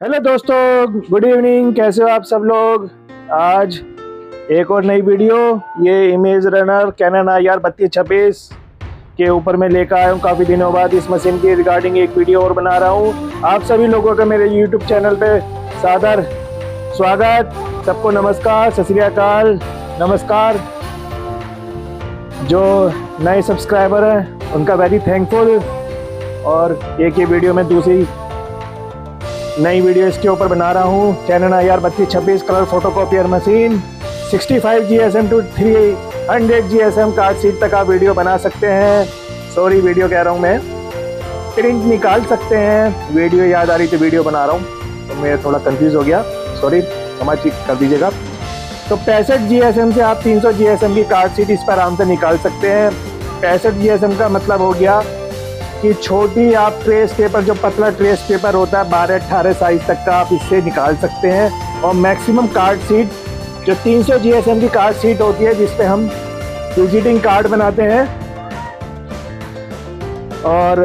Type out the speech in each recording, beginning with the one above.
Hello दोस्तों, good evening. कैसे हो आप सब लोग। आज एक और नई वीडियो ये इमेज रनर कैनन IR3226 के ऊपर मैं लेकर आया हूँ। काफ़ी दिनों बाद इस मशीन के रिगार्डिंग एक वीडियो और बना रहा हूँ। आप सभी लोगों का मेरे यूट्यूब चैनल पे सादर स्वागत। सबको नमस्कार, सत श्री अकाल, नमस्कार। जो नए सब्सक्राइबर हैं उनका वेरी थैंकफुल। और एक ये वीडियो में दूसरी नई वीडियो इसके ऊपर बना रहा हूँ। Canon IR3226 colour photocopier machine 65 GSM to 300 GSM card sheet तक आप वीडियो बना सकते हैं। सॉरी, वीडियो कह रहा हूँ मैं, प्रिंट निकाल सकते हैं। वीडियो याद आ रही थी, वीडियो बना रहा हूँ तो मैं थोड़ा कंफ्यूज हो गया। सॉरी, क्षमा कर दीजिएगा। तो 65 GSM से आप 300 GSM की कार्ड सीट इस पर आराम से निकाल सकते हैं। 65 GSM का मतलब हो गया कि छोटी आप ट्रेस पेपर, जो पतला ट्रेस पेपर होता है 12-18 साइज तक का, आप इससे निकाल सकते हैं। और मैक्सिमम कार्ड सीट जो 300 GSM की कार्ड सीट होती है, जिस पे हम विजिटिंग कार्ड बनाते हैं और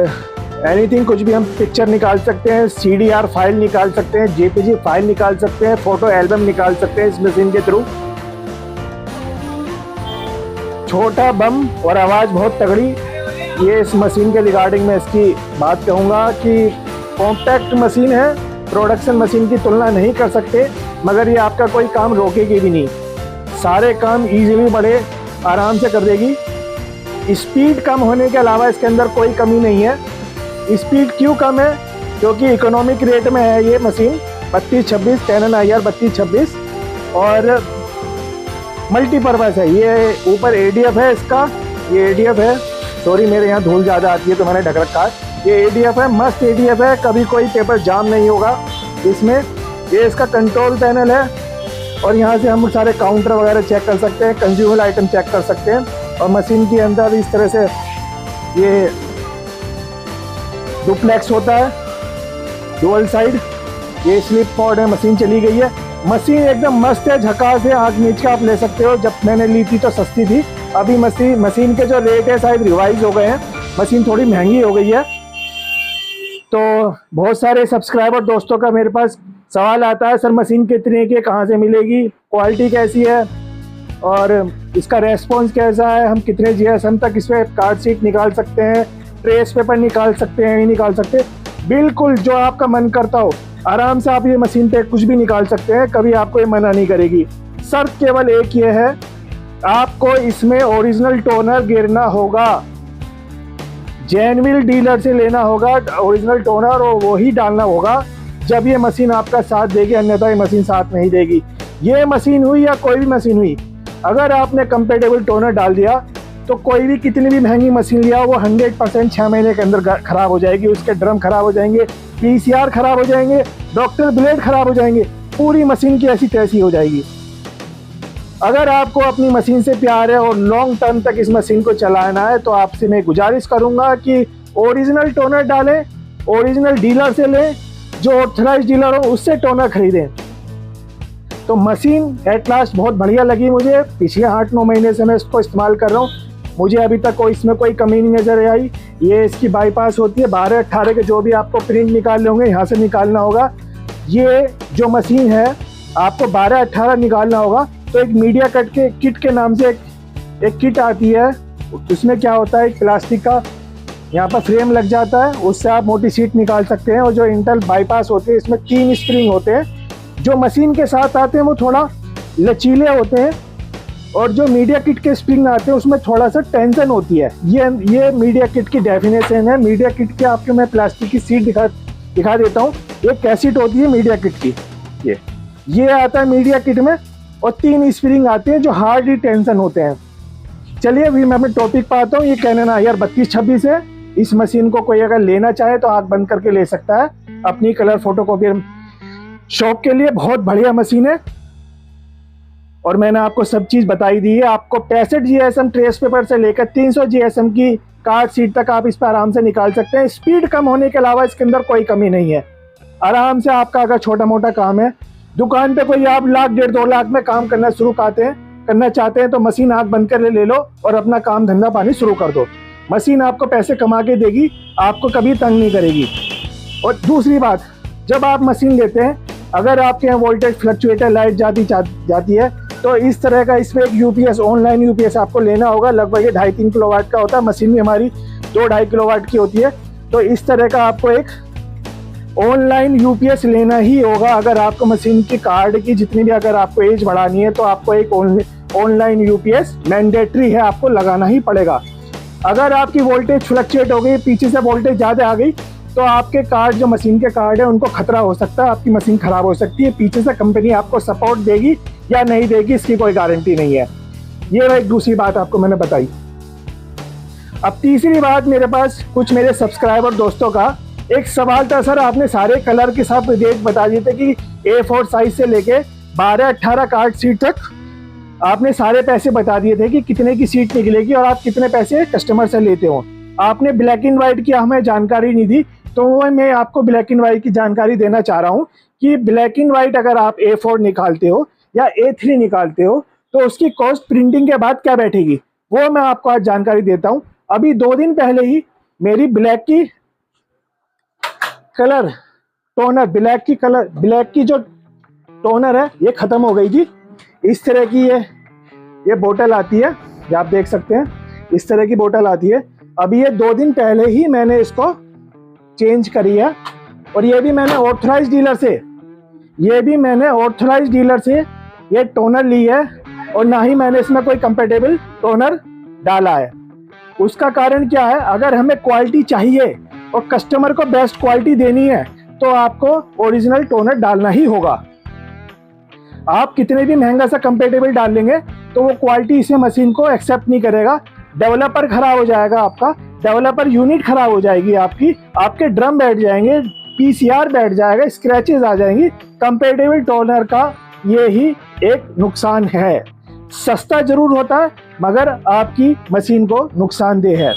एनीथिंग, कुछ भी हम पिक्चर निकाल सकते हैं, CDR फाइल निकाल सकते हैं, JPG फाइल निकाल सकते हैं, फोटो एल्बम निकाल सकते हैं इस मशीन के थ्रू। छोटा बम और आवाज़ बहुत तगड़ी। ये इस मशीन के रिगार्डिंग में इसकी बात कहूँगा कि कॉम्पैक्ट मशीन है, प्रोडक्शन मशीन की तुलना नहीं कर सकते, मगर ये आपका कोई काम रोकेगी भी नहीं। सारे काम इजीली बड़े आराम से कर देगी। स्पीड कम होने के अलावा इसके अंदर कोई कमी नहीं है। स्पीड क्यों कम है? क्योंकि इकोनॉमिक रेट में है ये मशीन 3226 कैनन IR3226 और मल्टीपर्पज़ है। ये ऊपर ADF है इसका, ये ADF है। सॉरी, मेरे यहाँ धूल ज़्यादा आती है तो मैंने ढक रखा है। ये ADF है, मस्त ADF है, कभी कोई पेपर जाम नहीं होगा इसमें। ये इसका कंट्रोल पैनल है और यहाँ से हम सारे काउंटर वगैरह चेक कर सकते हैं, कंज्यूमर आइटम चेक कर सकते हैं। और मशीन के अंदर इस तरह से ये डुप्लेक्स होता है, डुअल साइड। ये स्लिप पॉड है, मशीन चली गई है। मशीन एकदम मस्त है, झकास है, आँख नीच का आप ले सकते हो। जब मैंने ली थी तो सस्ती थी, अभी मशीन के जो रेट है शायद रिवाइज हो गए हैं, मशीन थोड़ी महंगी हो गई है। तो बहुत सारे सब्सक्राइबर दोस्तों का मेरे पास सवाल आता है, सर मशीन कितने की, कहाँ से मिलेगी, क्वालिटी कैसी है और इसका रेस्पॉन्स कैसा है, हम कितने GSM तक इस पर कार्ड सीट निकाल सकते हैं, ट्रेस पेपर निकाल सकते हैं, नहीं निकाल सकते। बिल्कुल जो आपका मन करता हो आराम से आप ये मशीन पे कुछ भी निकाल सकते हैं, कभी आपको ये मना नहीं करेगी। शर्त केवल एक ये है, आपको इसमें ओरिजिनल टोनर गिरना होगा, जेन्युइन डीलर से लेना होगा ओरिजिनल टोनर और वो ही डालना होगा जब ये मशीन आपका साथ देगी, अन्यथा ये मशीन साथ नहीं देगी। ये मशीन हुई या कोई भी मशीन हुई, अगर आपने कंपेटेबल टोनर डाल दिया तो कोई भी कितनी भी महंगी मशीन लिया वो 100% 6 महीने के अंदर खराब हो जाएगी। उसके ड्रम खराब हो जाएंगे, PCR खराब हो जाएंगे, डॉक्टर ब्लेड खराब हो जाएंगे, पूरी मशीन की ऐसी तैसी हो जाएगी। अगर आपको अपनी मशीन से प्यार है और लॉन्ग टर्म तक इस मशीन को चलाना है तो आपसे मैं गुजारिश करूंगा कि ओरिजिनल टोनर डालें, ओरिजिनल डीलर से लें, जो ऑथराइज डीलर हो उससे टोनर खरीदें। तो मशीन एट लास्ट बहुत बढ़िया लगी मुझे। पिछले 8-9 महीने से मैं इसको इस्तेमाल कर रहा हूँ, मुझे अभी तक इसमें कोई कमी नहीं नज़र आई। ये इसकी बाईपास होती है, 12-18 के जो भी आपको प्रिंट निकालने होंगे यहाँ से निकालना होगा। ये जो मशीन है आपको 12-18 निकालना होगा तो एक मीडिया कट के किट के नाम से एक किट आती है। उसमें क्या होता है, एक प्लास्टिक का यहाँ पर फ्रेम लग जाता है, उससे आप मोटी सीट निकाल सकते हैं। और जो इंटर बाईपास होते हैं इसमें 3 स्प्रिंग होते हैं, जो मशीन के साथ आते हैं वो थोड़ा लचीले होते हैं और जो मीडिया किट के स्प्रिंग आते हैं उसमें थोड़ा सा टेंशन होती है। ये मीडिया किट की डेफिनेशन है। मीडिया किट के आपको मैं प्लास्टिक की सीट दिखा देता हूँ। एक कैसेट होती है मीडिया किट की, ये आता है मीडिया किट में, और 3 स्प्रिंग आते हैं जो हार्ड टेंशन होते हैं। चलिए अभी मैं अपने टॉपिक पर आता हूँ। ये कैनन IR3226 है। इस मशीन को कोई अगर लेना चाहे तो आँख बंद करके ले सकता है अपनी कलर फोटोकॉपियर शॉप के लिए। बहुत बढ़िया मशीन है और मैंने आपको सब चीज़ बताई दी है। आपको 65 GSM ट्रेस पेपर से लेकर 300 GSM की कार्ड सीट तक आप इस पर आराम से निकाल सकते हैं। स्पीड कम होने के अलावा इसके अंदर कोई कमी नहीं है। आराम से आपका अगर छोटा मोटा काम है, दुकान पे कोई आप 1.5-2 लाख में काम करना करना चाहते हैं तो मशीन आँख बंद कर ले लो और अपना काम धंधा पानी शुरू कर दो। मशीन आपको पैसे कमा के देगी, आपको कभी तंग नहीं करेगी। और दूसरी बात, जब आप मशीन लेते हैं, अगर आपके यहाँ वोल्टेज फ्लक्चुएटर लाइट जाती है तो इस तरह का इसमें एक यूपीएस, ऑनलाइन यूपीएस आपको लेना होगा। लगभग ये 2.5-3 किलोवाट का होता है। मशीन भी हमारी 2-2.5 किलोवाट की होती है। तो इस तरह का आपको एक ऑनलाइन यूपीएस लेना ही होगा। अगर आपको मशीन की कार्ड की जितनी भी अगर आपको एज बढ़ानी है तो आपको एक ऑनलाइन यूपीएस मैंडेटरी है, आपको लगाना ही पड़ेगा। अगर आपकी वोल्टेज फ्लक्चुएट हो गई, पीछे से वोल्टेज ज़्यादा आ गई, तो आपके कार्ड, जो मशीन के कार्ड है, उनको खतरा हो सकता है, आपकी मशीन खराब हो सकती है। पीछे से कंपनी आपको सपोर्ट देगी या नहीं देगी, इसकी कोई गारंटी नहीं है। ये एक दूसरी बात आपको मैंने बताई। अब तीसरी बात, मेरे पास कुछ मेरे सब्सक्राइबर दोस्तों का एक सवाल था, सर आपने सारे कलर के साथ रेट बता दिए थे कि A4 साइज से लेके 12-18 कार्ड सीट तक आपने सारे पैसे बता दिए थे कि कितने की सीट निकलेगी और आप कितने पैसे कस्टमर से लेते हो। आपने ब्लैक एंड वाइट की हमें जानकारी नहीं दी, तो मैं आपको ब्लैक एंड वाइट की जानकारी देना चाह रहा हूँ कि ब्लैक एंड वाइट अगर आप A4 निकालते हो या A3 निकालते हो तो उसकी कॉस्ट प्रिंटिंग के बाद क्या बैठेगी, वो मैं आपको आज जानकारी देता हूँ। अभी 2 दिन पहले ही मेरी ब्लैक की कलर टोनर, ब्लैक की जो टोनर है ये ख़त्म हो गई थी। इस तरह की ये बोतल आती है, ये आप देख सकते हैं, इस तरह की बोतल आती है। अभी ये 2 दिन पहले ही मैंने इसको चेंज करी है और ये भी मैंने ऑथराइज डीलर से ये टोनर ली है और ना ही मैंने इसमें कोई कंपेटेबल टोनर डाला है। उसका कारण क्या है, अगर हमें क्वालिटी चाहिए और कस्टमर को बेस्ट क्वालिटी देनी है तो आपको ओरिजिनल टोनर डालना ही होगा। आप कितने भी महंगा सा कंपेटेबल डाल लेंगे तो वो क्वालिटी इसे मशीन को एक्सेप्ट नहीं करेगा। डेवलपर खराब हो जाएगा, आपका डेवलपर यूनिट खराब हो जाएगी, आपके ड्रम बैठ जाएंगे, पीसीआर बैठ जाएगा, स्क्रैचेस आ जाएंगी। कंपेटेबल टोनर का ये ही एक नुकसान है। सस्ता जरूर होता है मगर आपकी मशीन को नुकसानदेह है।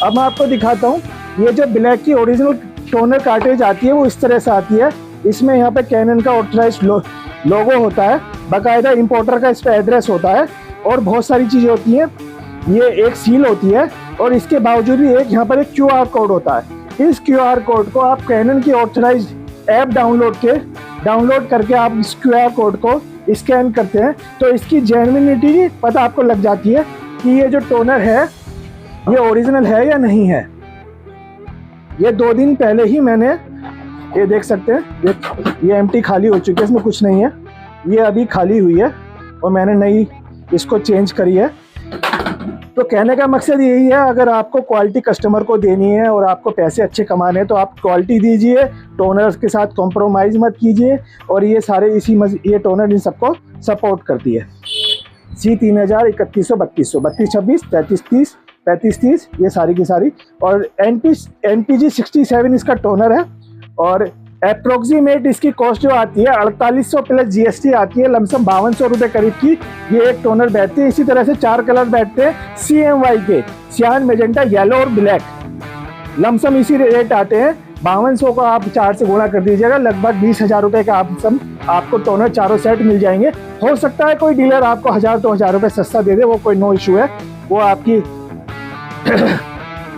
अब मैं आपको दिखाता हूँ, ये जो ब्लैक की ओरिजिनल टोनर कार्ट्रिज आती है वो इस तरह से आती है। इसमें यहाँ पे कैनन का ऑथराइज्ड लोगो होता है, बाकायदा इंपोर्टर का इस पर एड्रेस होता है और बहुत सारी चीज़ें होती हैं। ये एक सील होती है और इसके बावजूद भी एक यहाँ पर एक QR कोड होता है। इस QR कोड को आप कैनन की ऑथराइज्ड ऐप डाउनलोड करके आप इस QR कोड को स्कैन करते हैं तो इसकी जेन्युइनिटी पता आपको लग जाती है कि ये जो टोनर है ये ओरिजिनल है या नहीं है। ये 2 दिन पहले ही मैंने, ये देख सकते हैं, ये एम्प्टी खाली हो चुकी है, इसमें कुछ नहीं है। ये अभी खाली हुई है और मैंने नई इसको चेंज करी है। तो कहने का मकसद यही है, अगर आपको क्वालिटी कस्टमर को देनी है और आपको पैसे अच्छे कमाने हैं तो आप क्वालिटी दीजिए, टोनर्स के साथ कॉम्प्रोमाइज़ मत कीजिए। और ये सारे ये टोनर इन सबको सपोर्ट करती है। C3000, 3100, 3200, 3226, 3330, 3530, ये सारी की सारी। और NPG 67 इसका टोनर है और अप्रोक्सीमेट इसकी कॉस्ट जो आती है 4800 प्लस GST आती है, लमसम 5200 रुपये करीब की ये एक टोनर बैठती है। इसी तरह से 4 कलर बैठते हैं CMY के, सियान, मेजेंटा, येलो और ब्लैक। लमसम इसी रेट आते हैं। 5200 को आप 4 से गुणा कर दीजिएगा, लगभग 20,000 रुपये का आपको टोनर चारों सेट मिल जाएंगे। हो सकता है कोई डीलर आपको 1000-2000 रुपये सस्ता दे दे, वो कोई नो इशू है, वो आपकी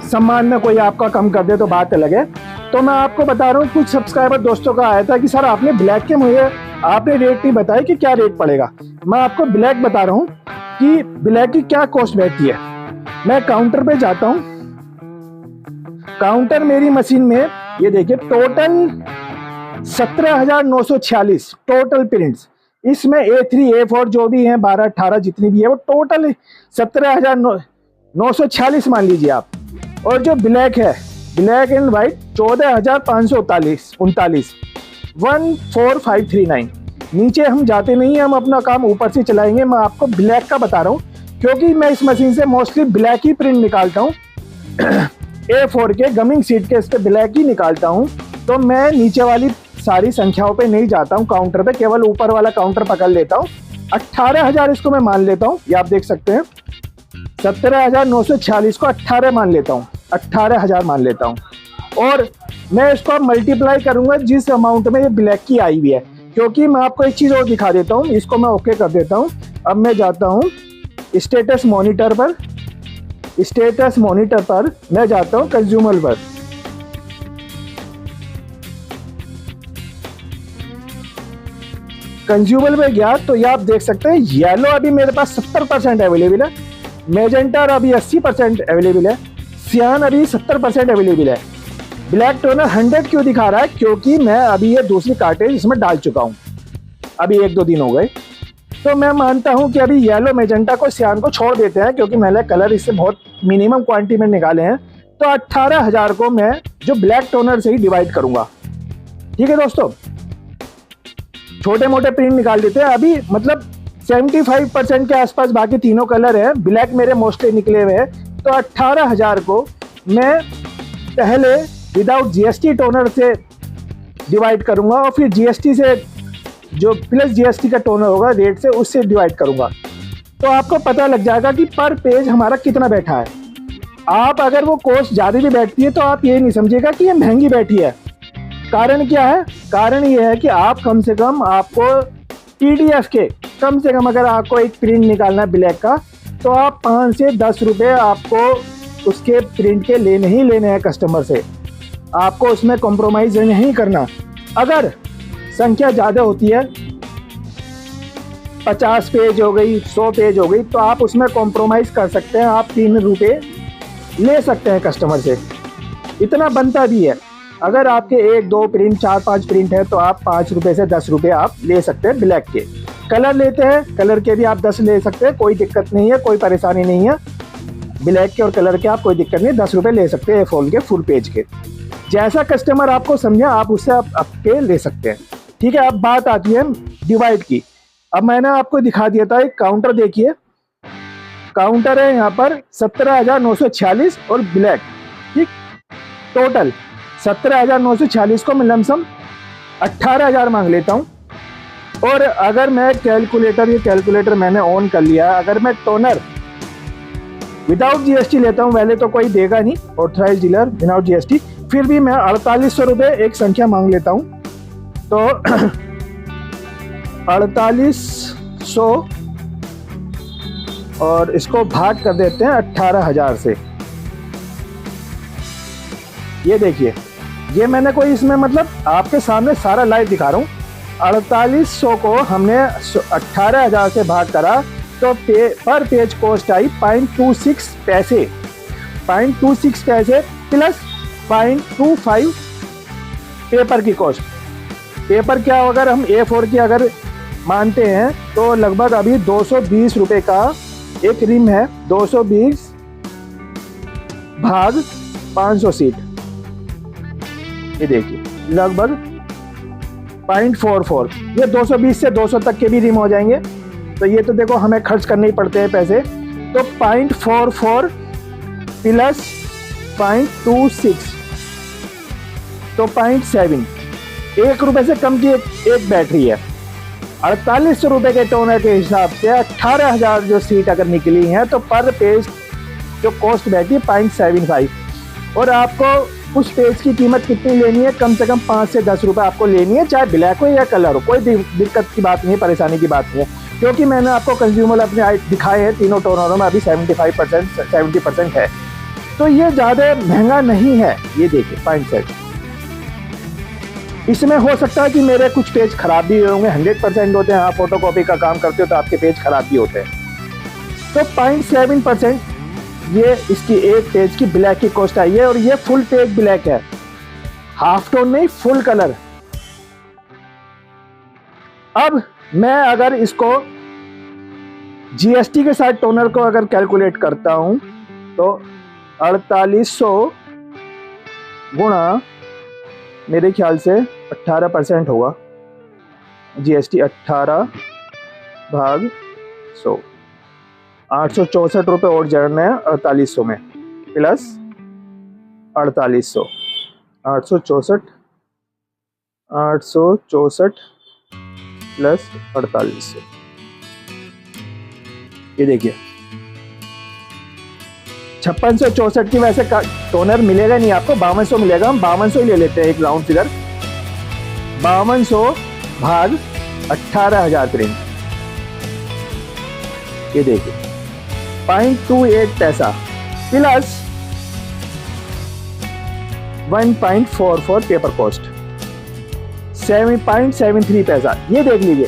सम्मान में कोई आपका कम कर दे तो बात अलग है। तो मैं आपको बता रहा हूँ, कुछ सब्सक्राइबर दोस्तों का आया था कि सर आपने ब्लैक के मुझे आपने रेट नहीं बताया कि क्या रेट पड़ेगा। मैं आपको ब्लैक बता रहा हूँ कि ब्लैक की क्या कॉस्ट बैठती है। मैं काउंटर पे जाता हूँ, काउंटर मेरी मशीन में ये देखिए टोटल 17,946 टोटल प्रिंट्स। इसमें A3 A4 जो भी हैं 12-18 जितनी भी है वो टोटल 17,946 मान लीजिए आप। और जो ब्लैक है, ब्लैक एंड वाइट 14,539 14,539। नीचे हम जाते नहीं हैं, हम अपना काम ऊपर से चलाएंगे। मैं आपको ब्लैक का बता रहा हूँ क्योंकि मैं इस मशीन से मोस्टली ब्लैक ही प्रिंट निकालता हूँ। A4 के गमिंग सीट के इस पे ब्लैक ही निकालता हूँ। तो मैं नीचे वाली सारी संख्याओं पे नहीं जाता हूँ काउंटर पे, केवल ऊपर वाला काउंटर पकड़ लेता हूँ। 18,000 इसको मैं मान लेता हूँ, ये आप देख सकते हैं। 17,946 को 18 मान लेता हूँ, 18,000 मान लेता हूँ। और मैं इसको अब मल्टीप्लाई करूंगा जिस अमाउंट में ये ब्लैक की आई हुई है। क्योंकि मैं आपको एक चीज़ और दिखा देता हूँ, इसको मैं ओके कर देता हूँ। अब मैं जाता हूँ स्टेटस मॉनिटर पर, मैं जाता हूँ कंज्यूमर पर। कंज्यूमर में गया तो ये आप देख सकते हैं येलो अभी मेरे पास 70% अवेलेबल है, मैजेंटा अभी 80% अवेलेबल है, सियान अभी 70% अवेलेबल है। ब्लैक टोनर 100 क्यों दिखा रहा है? क्योंकि मैं अभी ये दूसरी कार्टेज इसमें डाल चुका हूँ, अभी 1-2 दिन हो गए। तो मैं मानता हूँ कि अभी येलो मैजेंटा को सियान को छोड़ देते हैं, क्योंकि मैंने कलर इससे बहुत मिनिमम क्वांटिटी में निकाले हैं। तो 18,000 को मैं जो ब्लैक टोनर से ही डिवाइड करूँगा। ठीक है दोस्तों, छोटे मोटे प्रिंट निकाल देते हैं। अभी मतलब 75% के आसपास बाकी तीनों कलर हैं, ब्लैक मेरे मोस्टली निकले हुए हैं। तो 18,000 को मैं पहले विदाउट जीएसटी टोनर से डिवाइड करूंगा और फिर जीएसटी से जो प्लस जीएसटी का टोनर होगा रेट से उससे डिवाइड करूंगा। तो आपको पता लग जाएगा कि पर पेज हमारा कितना बैठा है। आप अगर वो कॉस्ट ज़्यादा भी बैठती है तो आप ये नहीं समझिएगा कि ये महंगी बैठी है। कारण क्या है? कारण ये है कि आप कम से कम आपको पीडीएफ के कम से कम अगर आपको एक प्रिंट निकालना है ब्लैक का, तो आप 5 से 10 रुपये आपको उसके प्रिंट के लेने ही लेने हैं कस्टमर से। आपको उसमें कॉम्प्रोमाइज़ नहीं करना। अगर संख्या ज़्यादा होती है, 50 पेज हो गई, 100 पेज हो गई, तो आप उसमें कॉम्प्रोमाइज़ कर सकते हैं। आप 3 रुपये ले सकते हैं कस्टमर से, इतना बनता भी है। अगर आपके 1-2 प्रिंट 4-5 प्रिंट है तो आप 5 रुपये से 10 रुपये आप ले सकते हैं ब्लैक के। कलर लेते हैं, कलर के भी आप 10 ले सकते हैं, कोई दिक्कत नहीं है, कोई परेशानी नहीं है। ब्लैक के और कलर के आप कोई दिक्कत नहीं, 10 रुपये ले सकते हैं फोन के फुल पेज के। जैसा कस्टमर आपको समझा आप उससे आप आपके ले सकते हैं। ठीक है, अब बात आती है डिवाइड की। अब मैंने आपको दिखा दिया था एक काउंटर, देखिए काउंटर है यहाँ पर 17,946 और ब्लैक। ठीक, टोटल 17,946 को मैं लमसम 18,000 मांग लेता हूँ। और अगर मैं कैलकुलेटर, ये कैलकुलेटर मैंने ऑन कर लिया, अगर मैं टोनर विदाउट जीएसटी लेता हूँ, पहले तो कोई देगा नहीं ऑथराइज डीलर विदाउट जीएसटी, फिर भी मैं 4800 रुपये एक संख्या मांग लेता हूँ। तो 4800 और इसको भाग कर देते हैं 18,000 से। ये देखिए, ये मैंने कोई इसमें मतलब आपके सामने सारा लाइव दिखा रहा हूँ। 4800 को हमने 18,000 से भाग करा तो पर पेज कॉस्ट आई 0.26 पैसे। 0.26 पैसे प्लस 0.25 पेपर की कॉस्ट। पेपर क्या, अगर हम A4 की अगर मानते हैं तो लगभग अभी 220 रुपये का एक रिम है। 220 भाग 500 सीट, ये देखिए लगभग 0.44। ये 220 से 200 तक के भी रिम हो जाएंगे। तो ये तो देखो हमें खर्च करने ही पड़ते हैं पैसे। तो 0.44 प्लस 0.26 तो 0.7, 1 रुपये से कम की एक बैटरी है। 4800 रुपये के टोनर के हिसाब से 18,000 जो सीट अगर निकली हैं तो पर पेज जो कॉस्ट बैठी है 0.75। और आपको उस पेज की कीमत कितनी लेनी है? कम से कम 5 से 10 रुपये आपको लेनी है, चाहे ब्लैक हो या कलर हो। कोई दिक्कत की बात नहीं है, परेशानी की बात नहीं है, क्योंकि मैंने आपको कंज्यूमर अपने दिखाए हैं तीनों टोनरों में अभी 75% 70% है। तो ये ज़्यादा महंगा नहीं है। ये देखिए 0.7। इसमें हो सकता है कि मेरे कुछ पेज खराब भी होंगे, 100% होते हैं। आप फोटोकॉपी का काम करते हो तो आपके पेज खराब भी होते हैं। तो 0.7% ये इसकी एक पेज की ब्लैक की कॉस्ट आई है। और ये फुल पेज ब्लैक है, हाफ टोन नहीं, फुल कलर। अब मैं अगर इसको जीएसटी के साथ टोनर को अगर कैलकुलेट करता हूं तो 4800 गुणा मेरे ख्याल से 18% होगा। जीएसटी 18 भाग 100, 864 रुपये और जड़ने हैं 4800 में, प्लस 4800, 864 प्लस 4800। ये देखिए 5664 की वैसे टोनर मिलेगा नहीं आपको, 5200 मिलेगा। हम 5200 ही ले लेते हैं, एक राउंड फिगर। 5200 भाग 18,000 प्रिंट, ये देखिए 0.28 पैसा प्लस 1.44 पेपर कॉस्ट, 7.73 पैसा। ये देख लीजिए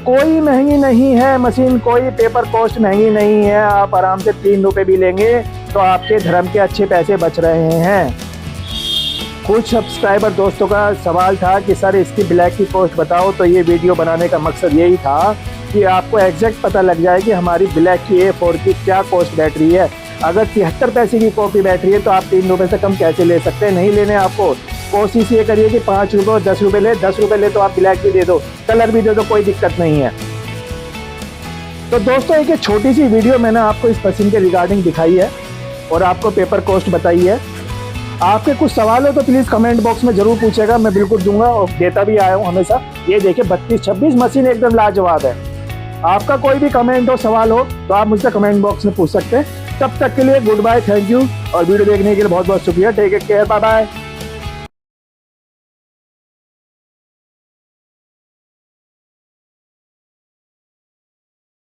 कोई महंगी नहीं है मशीन, कोई पेपर कॉस्ट महंगी नहीं है। आप आराम से 3 रुपए भी लेंगे तो आपके धर्म के अच्छे पैसे बच रहे हैं। कुछ सब्सक्राइबर दोस्तों का सवाल था कि सर इसकी ब्लैक की कॉस्ट बताओ, तो ये वीडियो बनाने का मकसद यही था कि आपको एग्जैक्ट पता लग जाए कि हमारी ब्लैक की A4 की क्या कॉस्ट बैठ रही है। अगर 73 पैसे की कॉपी बैठ रही है तो आप 3 रुपये से कम कैसे ले सकते हैं? नहीं लेने आपको। कोशिश ये करिए कि 5 रुपये और 10 रुपये ले। 10 रुपये ले तो आप ब्लैक भी दे दो, कलर भी दे दो, कोई दिक्कत नहीं है। तो दोस्तों एक छोटी सी वीडियो मैंने आपको इस मशीन के रिगार्डिंग दिखाई है और आपको पेपर कॉस्ट बताई है। आपके कुछ सवाल हो तो प्लीज़ कमेंट बॉक्स में ज़रूर पूछेगा, मैं बिल्कुल दूंगा और देता भी आया हूँ हमेशा। ये देखिए 32-26 मशीन एकदम लाजवाब है। आपका कोई भी कमेंट हो, सवाल हो तो आप मुझसे कमेंट बॉक्स में पूछ सकते हैं। तब तक के लिए गुड बाय, थैंक यू, और वीडियो देखने के लिए बहुत बहुत शुक्रिया। Take care, bye bye.